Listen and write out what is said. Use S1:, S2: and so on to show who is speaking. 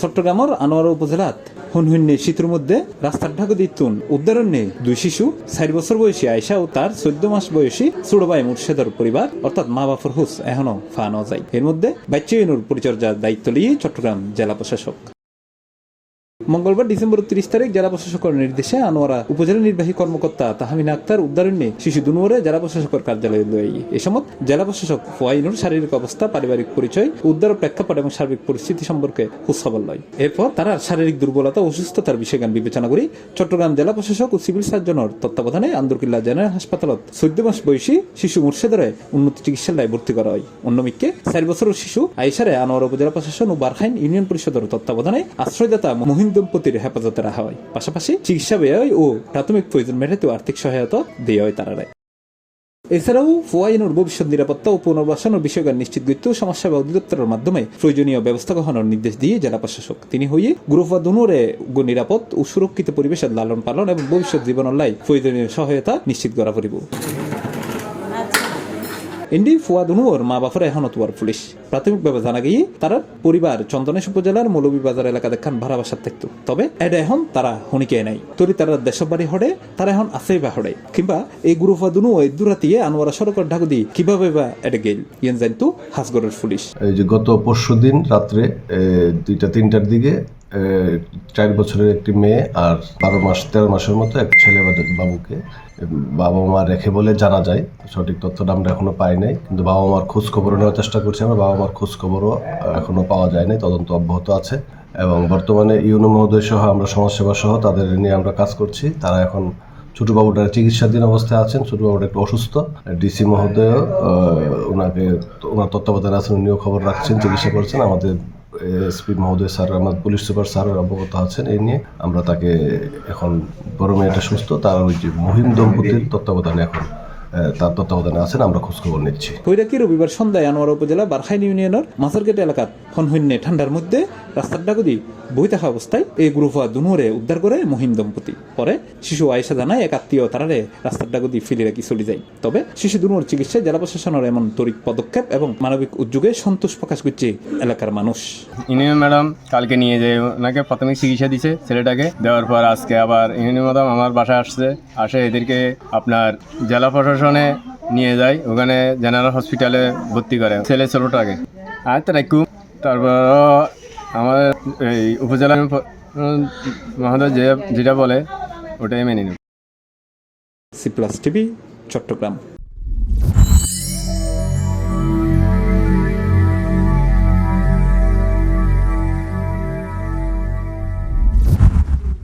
S1: চট্টগ্রামের আনোয়ারা উপজেলাত হুনহুন্নে শীতের মধ্যে রাস্তার ঢাকু দিতুন উদ্ধারণ্যে 2 শিশু 4 বছর বয়সী আয়সা ও তার 14 মাস বয়সী ছোট ভাই মুর্শেদর পরিবার অর্থাৎ মা বাপর হুস এখনো ফানো যায়। এর মধ্যে বাচ্চাইনুর পরিচর্যার দায়িত্ব নিয়ে চট্টগ্রাম জেলা প্রশাসক। মঙ্গলবার ডিসেম্বর 30 তারিখ জেলা প্রশাসকের নির্দেশে আনোয়ারা উপজেলা নির্বাহী কর্মকর্তা তাহমিনা আক্তার উদ্ধারণ্যে শিশু দুনুয়ারে জেলা প্রশাসকের কার্যালয়ে লই। এ সময় জেলা প্রশাসক ফোয়াইনুর শারীরিক অবস্থা, পারিবারিক পরিচয়, উদ্ধার প্রেক্ষাপট এবং সার্বিক পরিস্থিতি সম্পর্কে খোঁজখবর লয়। এরপর তারা শারীরিক দুর্বলতা ও অসুস্থতার বিষয়গান বিবেচনা করে চট্টগ্রাম জেলা প্রশাসক ও সিভিল সার্জনের তত্ত্বাবধানে আন্দরকিল্লা জেনারেল হাসপাতালত 14 মাস বয়সী শিশু মুর্শেদরে উন্নত চিকিৎসালয়ে ভর্তি করা হয়। অন্যদিকে 4 বছরের শিশু আইসারে আনোয়ারা উপজেলা প্রশাসন ও বারখাইন ইউনিয়ন পরিষদের তত্ত্বাবধানে আশ্রয়দাতা মহিন দম্পতির হেফাজতে রাখা হয়। পাশাপাশি চিকিৎসা ব্যয় ও প্রাথমিক প্রয়োজন মেটাতে আর্থিক সহায়তা দেওয়া হয় তারা। এছাড়াও ফোয়াইনুর ভবিষ্যৎ নিরাপত্তা ও পুনর্বাসনের বিষয়গান নিশ্চিত করতে সমস্যা অধিদপ্তরের মাধ্যমে প্রয়োজনীয় ব্যবস্থা গ্রহণের নির্দেশ দিয়ে জেলা প্রশাসক তিনি হয়ে গ্রুপা দুনুরে নিরাপদ ও সুরক্ষিত পরিবেশের লালন পালন এবং ভবিষ্যৎ জীবনের লাই প্রয়োজনীয় সহায়তা নিশ্চিত করা পড়িব। এন্ডি ফুয়াদুনুর মা বাপরে এখন তোয়ার পুলিশ প্রাথমিকভাবে জানা গিয়ে তারা পরিবার চন্দনেশ উপজেলার মৌলভীবাজার এলাকা দেখান ভাড়া বাসার থাকতো। তবে এটা এখন তারা হনিকে নাই তরি তারা দেশের বাড়ি হড়ে তারা এখন আছে বা হড়ে কিংবা এই গুরুফাদুনু ওই দুরাতিয়ে আনোয়ারা সড়কের ঢাকু দিয়ে কিভাবে বা এটা গেল ইয়েন জানতো হাসগড়ের পুলিশ।
S2: এই যে গত পরশুদিন রাত্রে 2টা-3টার দিকে 4 বছরের একটি মেয়ে আর 13 মাসের মতো এক ছেলে বাবুকে বাবা মা রেখে বলে জানা যায়। সঠিক তথ্যটা আমরা এখনো পাই নাই, কিন্তু বাবা মার খোঁজ খবরও নেওয়ার চেষ্টা করছি আমরা। বাবা মার খোঁজ খবরও এখনো পাওয়া যায় নাই, তদন্ত অব্যাহত আছে এবং বর্তমানে ইউনো মহোদয় সহ আমরা সমাজসেবা সহ তাদের নিয়ে আমরা কাজ করছি। তারা এখন ছোট বাবুটার চিকিৎসাধীন অবস্থায় আছেন। ছোট বাবুটা একটু অসুস্থ, ডিসি মহোদয় ওনার তত্ত্বাবধানে আছেন, উনিও খবর রাখছেন, চিকিৎসা করছেন। আমাদের এসপি মহোদয় স্যার, আমাদের পুলিশ সুপার স্যার অবগত আছেন এই নিয়ে। আমরা তাকে এখন বড় মেয়েটা সুস্থ, তার ওই যে মহিম দম্পতির তত্ত্বাবধানে এখন তার তত্ত্বাবধানে আছেন, আমরা খোঁজখবর নিচ্ছি।
S1: বৈরাকি রবিবার সন্ধ্যায় আনোয়ারা উপজেলা বারখাইন ইউনিয়নের মাসারগেট এলাকার হনহন্যে ঠান্ডার মধ্যে রাস্তার ডাকুদি বই থাকা অবস্থায় এই গ্রুপা দুনুরে উদ্ধার করে মহিম দম্পতি। পরে শিশু আয়েশা জানায় এক আত্মীয় তারারে রাস্তার ডাকুদি ফেলে রাখি চলে যায়। তবে শিশু দুনুর চিকিৎসায় জেলা প্রশাসনের এমন তড়িৎ পদক্ষেপ এবং মানবিক উদ্যোগে সন্তোষ প্রকাশ করছে এলাকার মানুষ।
S3: ইউনিয়ন ম্যাডাম কালকে নিয়ে যায় ওনাকে প্রাথমিক চিকিৎসা দিছে ছেলেটাকে, দেওয়ার পর আজকে আবার ইউনিয়ন ম্যাডাম আমার বাসায় আসে এদেরকে আপনার জেলা প্রশাসনে নিয়ে যায়, ওখানে জেনারেল হসপিটালে ভর্তি করে ছেলে ছোটটাকে। আর তারপর আমাদের এই উপজেলা মহোদয় যেটা বলে ওটাই মেনে নেব।
S1: C plus TV, Chittagong.